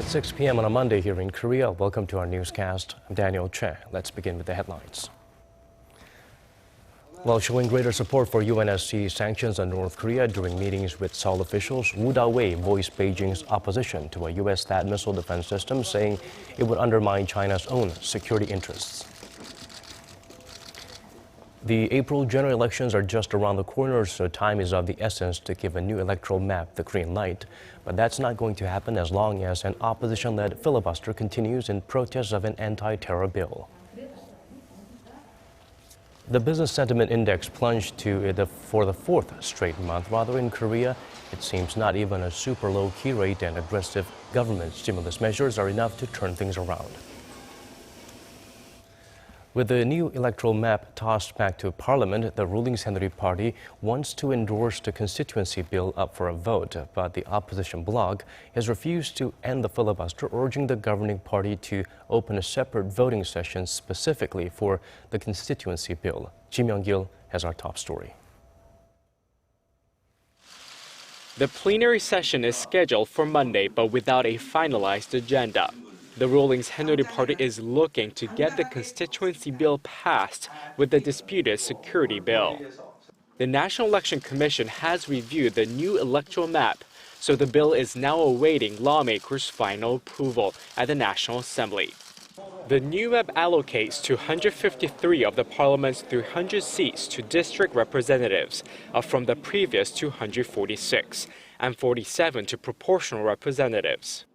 It's 6 p.m. on a Monday here in Korea. Welcome to our newscast. I'm Daniel Che. Let's begin with the headlines. While showing greater support for UNSC sanctions on North Korea during meetings with Seoul officials, Woo Da-wei voiced Beijing's opposition to a U.S. THAAD missile defense system, saying it would undermine China's own security interests. The April general elections are just around the corner, so time is of the essence to give a new electoral map the green light. But that's not going to happen as long as an opposition-led filibuster continues in protest of an anti-terror bill. The business sentiment index plunged for the fourth straight month. Rather, in Korea, it seems not even a super low key rate and aggressive government stimulus measures are enough to turn things around. With the new electoral map tossed back to Parliament, the ruling Saenuri Party wants to endorse the constituency bill up for a vote, but the opposition bloc has refused to end the filibuster, urging the governing party to open a separate voting session specifically for the constituency bill. Ji Myung-gil has our top story. The plenary session is scheduled for Monday, but without a finalized agenda. The ruling Saenuri Party is looking to get the constituency bill passed with the disputed security bill. The National Election Commission has reviewed the new electoral map, so the bill is now awaiting lawmakers' final approval at the National Assembly. The new map allocates 253 of the parliament's 300 seats to district representatives, up from the previous 246, and 47 to proportional representatives.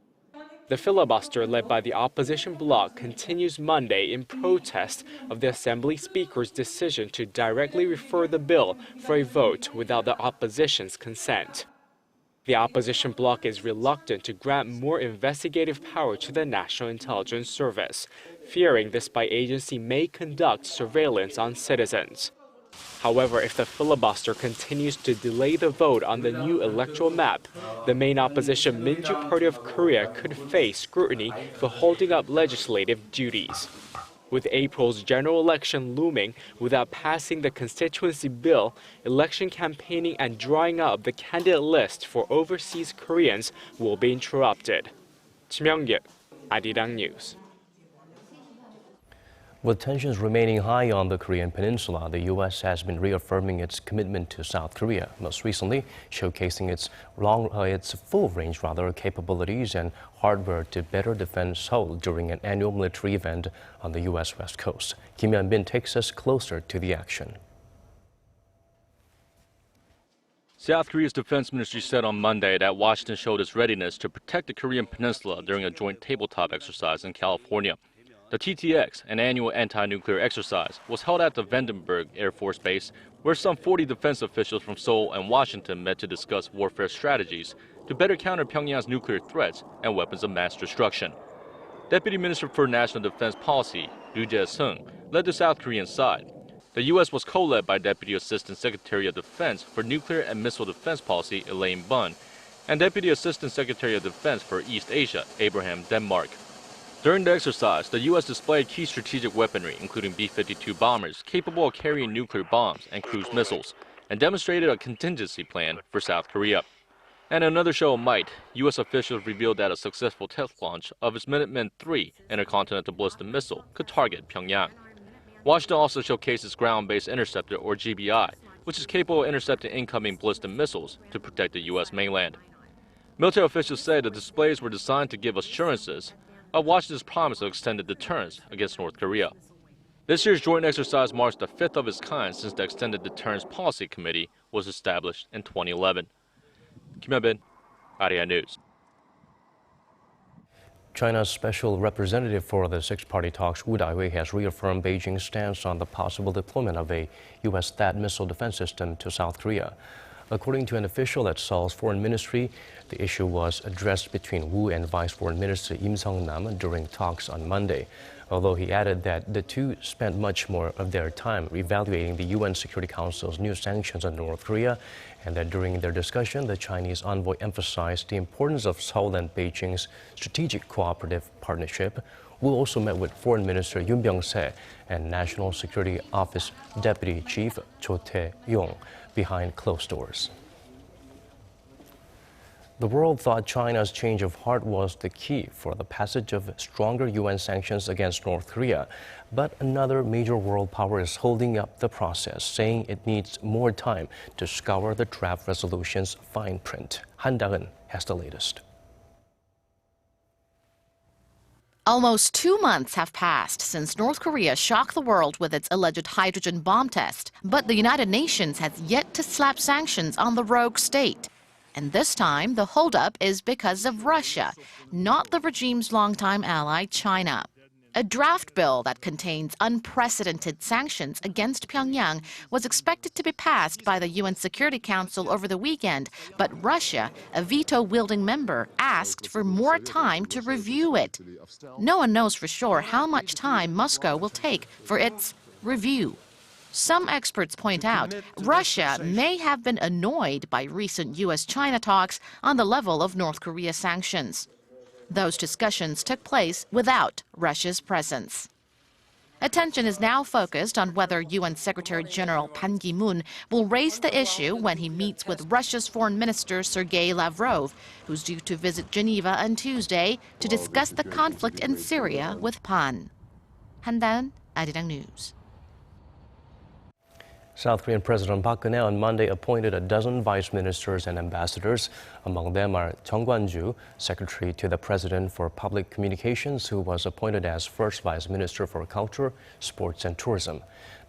The filibuster led by the opposition bloc continues Monday in protest of the Assembly Speaker's decision to directly refer the bill for a vote without the opposition's consent. The opposition bloc is reluctant to grant more investigative power to the National Intelligence Service, fearing the spy agency may conduct surveillance on citizens. However, if the filibuster continues to delay the vote on the new electoral map, the main opposition Minju Party of Korea could face scrutiny for holding up legislative duties. With April's general election looming without passing the constituency bill, election campaigning and drawing up the candidate list for overseas Koreans will be interrupted. Ji Myung-gil, Arirang News. With tensions remaining high on the Korean peninsula, the U.S. has been reaffirming its commitment to South Korea, most recently showcasing its full-range capabilities and hardware to better defend Seoul during an annual military event on the U.S. West Coast. Kim Hyun-bin takes us closer to the action. South Korea's defense ministry said on Monday that Washington showed its readiness to protect the Korean peninsula during a joint tabletop exercise in California. The TTX, an annual anti-nuclear exercise, was held at the Vandenberg Air Force Base, where some 40 defense officials from Seoul and Washington met to discuss warfare strategies to better counter Pyongyang's nuclear threats and weapons of mass destruction. Deputy Minister for National Defense Policy, Ryu Jae-sung, led the South Korean side. The U.S. was co-led by Deputy Assistant Secretary of Defense for Nuclear and Missile Defense Policy, Elaine Bunn, and Deputy Assistant Secretary of Defense for East Asia, Abraham Denmark. During the exercise, the U.S. displayed key strategic weaponry, including B-52 bombers capable of carrying nuclear bombs and cruise missiles, and demonstrated a contingency plan for South Korea. And another show of might, U.S. officials revealed that a successful test launch of its Minuteman III intercontinental ballistic missile could target Pyongyang. Washington also showcased its ground-based interceptor, or GBI, which is capable of intercepting incoming ballistic missiles to protect the U.S. mainland. Military officials said the displays were designed to give assurances of Washington's promise of extended deterrence against North Korea. This year's joint exercise marks the fifth of its kind since the Extended Deterrence Policy Committee was established in 2011. Kim Hyun-bin, Arirang News. China's special representative for the six-party talks, Woo Da-wei, has reaffirmed Beijing's stance on the possible deployment of a U.S. THAAD missile defense system to South Korea. According to an official at Seoul's foreign ministry, the issue was addressed between Woo and Vice Foreign Minister Im Sung-nam during talks on Monday, although he added that the two spent much more of their time evaluating the UN Security Council's new sanctions on North Korea, and that during their discussion, the Chinese envoy emphasized the importance of Seoul and Beijing's strategic cooperative partnership. Woo also met with Foreign Minister Yoon Byung-se and National Security Office Deputy Chief Cho Tae-yong behind closed doors. The world thought China's change of heart was the key for the passage of stronger UN sanctions against North Korea. But another major world power is holding up the process, saying it needs more time to scour the draft resolution's fine print. Han Da-eun has the latest. Almost 2 months have passed since North Korea shocked the world with its alleged hydrogen bomb test. But the United Nations has yet to slap sanctions on the rogue state. And this time, the holdup is because of Russia, not the regime's longtime ally, China. A draft bill that contains unprecedented sanctions against Pyongyang was expected to be passed by the UN Security Council over the weekend, but Russia, a veto-wielding member, asked for more time to review it. No one knows for sure how much time Moscow will take for its review. Some experts point out Russia may have been annoyed by recent U.S.-China talks on the level of North Korea sanctions. Those discussions took place without Russia's presence. Attention is now focused on whether UN Secretary General Ban Ki-moon will raise the issue when he meets with Russia's Foreign Minister Sergei Lavrov, who's due to visit Geneva on Tuesday to discuss the conflict in Syria with Pan. Han Da-eun, Arirang News. South Korean President Park Geun-hye on Monday appointed a dozen vice ministers and ambassadors. Among them are Chung Kwan-ju, Secretary to the President for Public Communications, who was appointed as First Vice Minister for Culture, Sports and Tourism.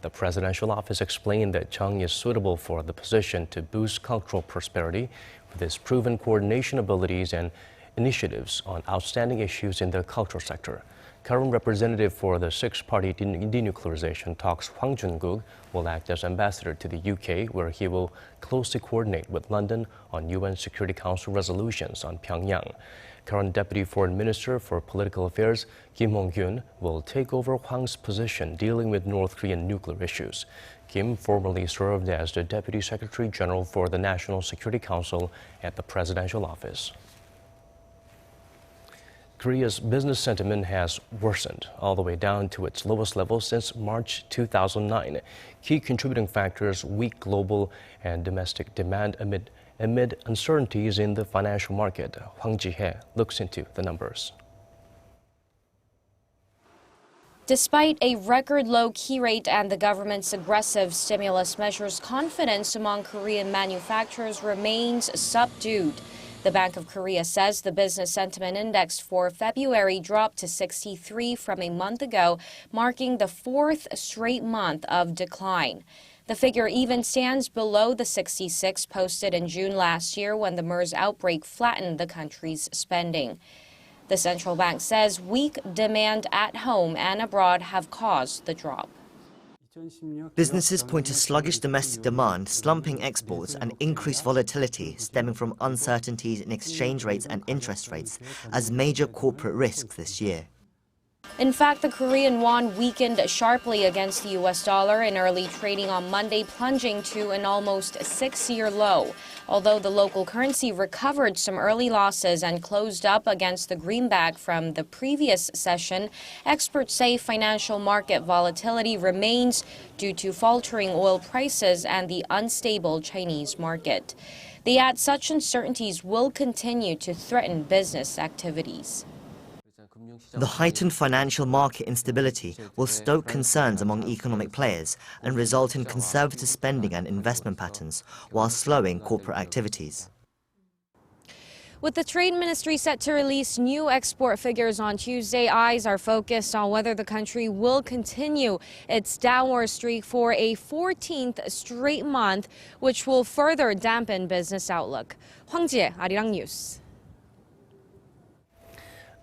The presidential office explained that Chung is suitable for the position to boost cultural prosperity with his proven coordination abilities and initiatives on outstanding issues in the cultural sector. Current representative for the six-party denuclearization talks, Hwang Jun-guk, will act as ambassador to the UK, where he will closely coordinate with London on UN Security Council resolutions on Pyongyang. Current Deputy Foreign Minister for Political Affairs, Kim Hong-kyun, will take over Hwang's position dealing with North Korean nuclear issues. Kim formerly served as the Deputy Secretary General for the National Security Council at the presidential office. Korea's business sentiment has worsened all the way down to its lowest level since March 2009. Key contributing factors: weak global and domestic demand amid uncertainties in the financial market. Hwang Ji-hye looks into the numbers. Despite a record low key rate and the government's aggressive stimulus measures, confidence among Korean manufacturers remains subdued. The Bank of Korea says the business sentiment index for February dropped to 63 from a month ago, marking the fourth straight month of decline. The figure even stands below the 66 posted in June last year when the MERS outbreak flattened the country's spending. The central bank says weak demand at home and abroad have caused the drop. Businesses point to sluggish domestic demand, slumping exports, and increased volatility stemming from uncertainties in exchange rates and interest rates as major corporate risks this year. In fact, the Korean won weakened sharply against the U.S. dollar in early trading on Monday, plunging to an almost 6-year low. Although the local currency recovered some early losses and closed up against the greenback from the previous session, experts say financial market volatility remains due to faltering oil prices and the unstable Chinese market. They add such uncertainties will continue to threaten business activities. The heightened financial market instability will stoke concerns among economic players and result in conservative spending and investment patterns, while slowing corporate activities. With the Trade Ministry set to release new export figures on Tuesday, eyes are focused on whether the country will continue its downward streak for a 14th straight month, which will further dampen business outlook. Hwang Ji-hye, Arirang News.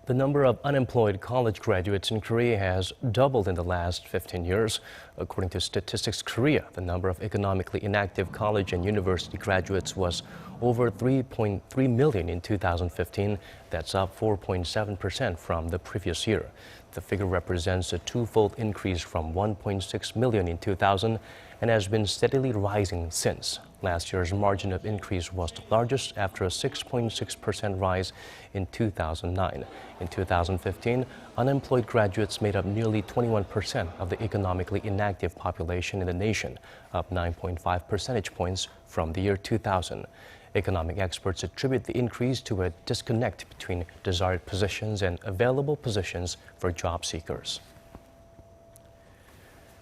The number of unemployed college graduates in Korea has doubled in the last 15 years. According to Statistics Korea, the number of economically inactive college and university graduates was over 3.3 million in 2015. That's up 4.7% from the previous year. The figure represents a twofold increase from 1.6 million in 2000 and has been steadily rising since. Last year's margin of increase was the largest after a 6.6% rise in 2009. In 2015, unemployed graduates made up nearly 21% of the economically inactive population in the nation, up 9.5 percentage points from the year 2000. Economic experts attribute the increase to a disconnect between desired positions and available positions for job seekers.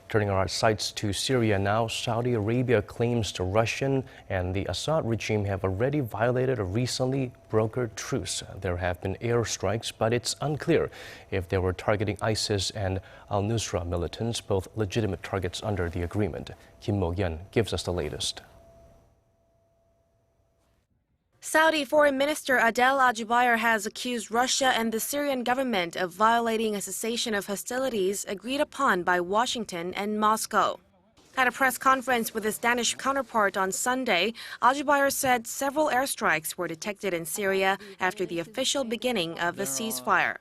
Turning our sights to Syria now, Saudi Arabia claims the Russian and the Assad regime have already violated a recently brokered truce. There have been airstrikes, but it's unclear if they were targeting ISIS and al-Nusra militants, both legitimate targets under the agreement. Kim Mo-yeon gives us the latest. Saudi Foreign Minister Adel Al-Jubeir has accused Russia and the Syrian government of violating a cessation of hostilities agreed upon by Washington and Moscow. At a press conference with his Danish counterpart on Sunday, Al-Jubeir said several airstrikes were detected in Syria after the official beginning of a ceasefire.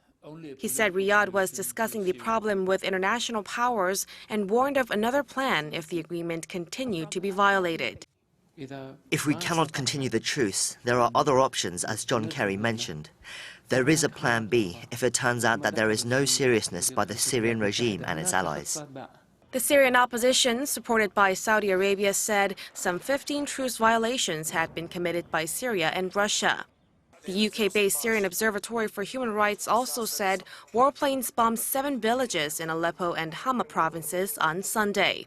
He said Riyadh was discussing the problem with international powers and warned of another plan if the agreement continued to be violated. If we cannot continue the truce, there are other options, as John Kerry mentioned. There is a plan B if it turns out that there is no seriousness by the Syrian regime and its allies. The Syrian opposition, supported by Saudi Arabia, said some 15 truce violations had been committed by Syria and Russia. The UK-based Syrian Observatory for Human Rights also said warplanes bombed 7 villages in Aleppo and Hama provinces on Sunday.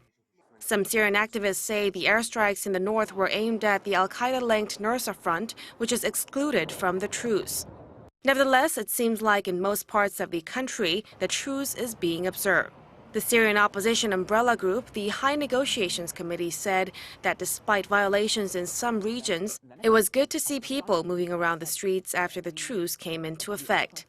Some Syrian activists say the airstrikes in the north were aimed at the al-Qaeda-linked Nusra Front, which is excluded from the truce. Nevertheless, it seems like in most parts of the country, the truce is being observed. The Syrian opposition umbrella group, the High Negotiations Committee, said that despite violations in some regions, it was good to see people moving around the streets after the truce came into effect.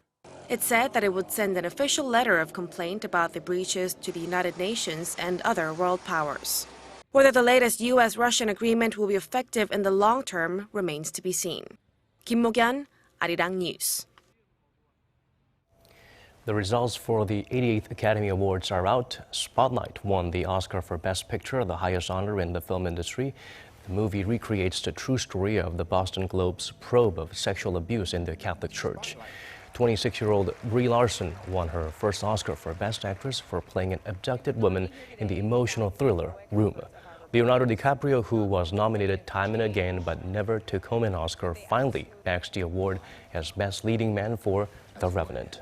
It said that it would send an official letter of complaint about the breaches to the United Nations and other world powers. Whether the latest U.S.-Russian agreement will be effective in the long term remains to be seen. Kim Mo-yeon, Arirang News. The results for the 88th Academy Awards are out. Spotlight won the Oscar for Best Picture, the highest honor in the film industry. The movie recreates the true story of the Boston Globe's probe of sexual abuse in the Catholic Church. 26-year-old Brie Larson won her first Oscar for Best Actress for playing an abducted woman in the emotional thriller Room. Leonardo DiCaprio, who was nominated time and again but never took home an Oscar, finally bags the award as Best Leading Man for The Revenant.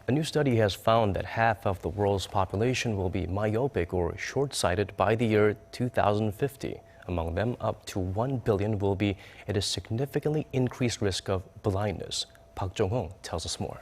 A new study has found that half of the world's population will be myopic or short-sighted by the year 2050. Among them, up to 1 billion will be at a significantly increased risk of blindness. Park Jong-hong tells us more.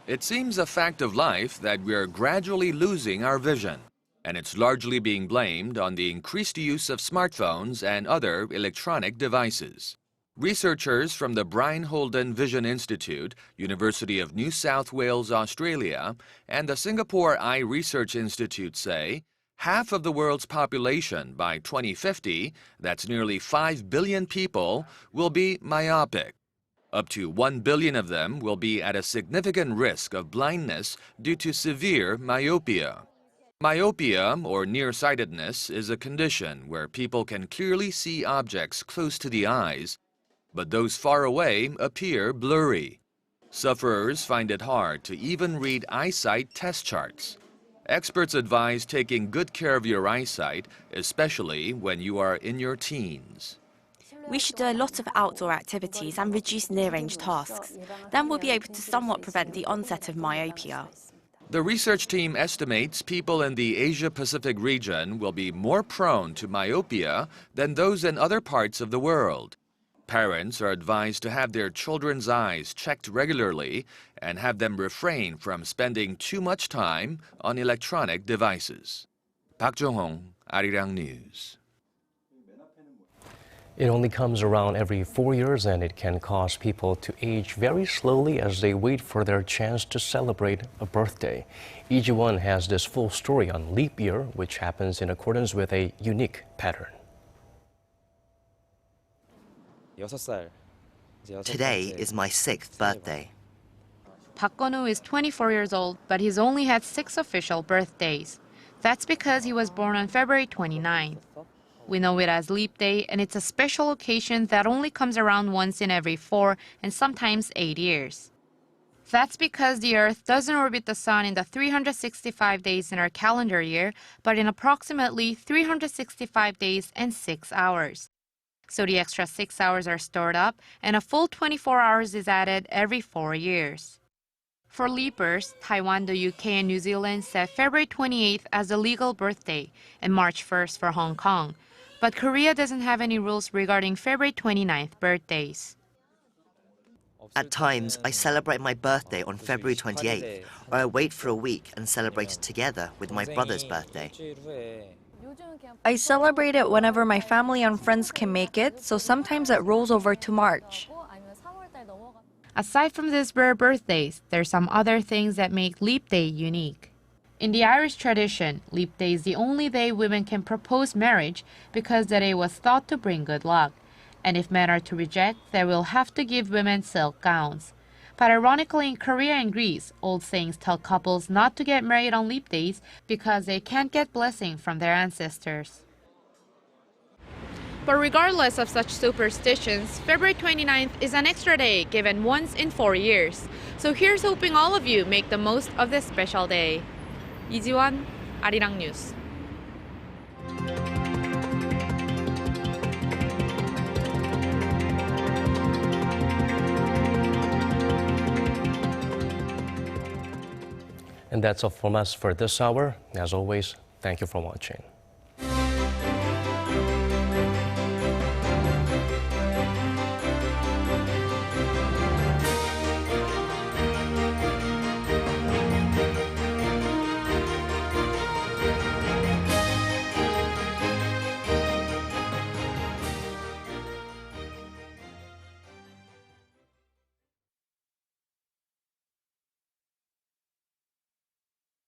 It seems a fact of life that we are gradually losing our vision, and it's largely being blamed on the increased use of smartphones and other electronic devices. Researchers from the Brian Holden Vision Institute, University of New South Wales, Australia, and the Singapore Eye Research Institute say half of the world's population by 2050, that's nearly 5 billion people, will be myopic. Up to 1 billion of them will be at a significant risk of blindness due to severe myopia. Myopia, or nearsightedness, is a condition where people can clearly see objects close to the eyes, but those far away appear blurry. Sufferers find it hard to even read eyesight test charts. Experts advise taking good care of your eyesight, especially when you are in your teens. We should do a lot of outdoor activities and reduce near-range tasks. Then we'll be able to somewhat prevent the onset of myopia. The research team estimates people in the Asia-Pacific region will be more prone to myopia than those in other parts of the world. Parents are advised to have their children's eyes checked regularly and have them refrain from spending too much time on electronic devices. Park Jong-hong, Arirang News. It only comes around every 4 years, and it can cause people to age very slowly as they wait for their chance to celebrate a birthday. Iji-won has this full story on leap year, which happens in accordance with a unique pattern. Today is my 6th birthday. Park Gun-woo is 24 years old, but he's only had 6 official birthdays. That's because he was born on February 29th. We know it as Leap Day, and it's a special occasion that only comes around once in every 4 and sometimes 8 years. That's because the Earth doesn't orbit the Sun in the 365 days in our calendar year, but in approximately 365 days and 6 hours. So the extra 6 hours are stored up, and a full 24 hours is added every 4 years. For leapers, Taiwan, the UK, and New Zealand set February 28th as the legal birthday and March 1st for Hong Kong. But Korea doesn't have any rules regarding February 29th birthdays. At times, I celebrate my birthday on February 28th, or I wait for a week and celebrate it together with my brother's birthday. I celebrate it whenever my family and friends can make it, so sometimes it rolls over to March. Aside from these rare birthdays, there's some other things that make Leap Day unique. In the Irish tradition, Leap Day is the only day women can propose marriage because the day was thought to bring good luck. And if men are to reject, they will have to give women silk gowns. But ironically, in Korea and Greece, old sayings tell couples not to get married on leap days because they can't get blessing from their ancestors. But regardless of such superstitions, February 29th is an extra day given once in 4 years. So here's hoping all of you make the most of this special day. 이지원, Arirang News. And that's all from us for this hour. As always, thank you for watching.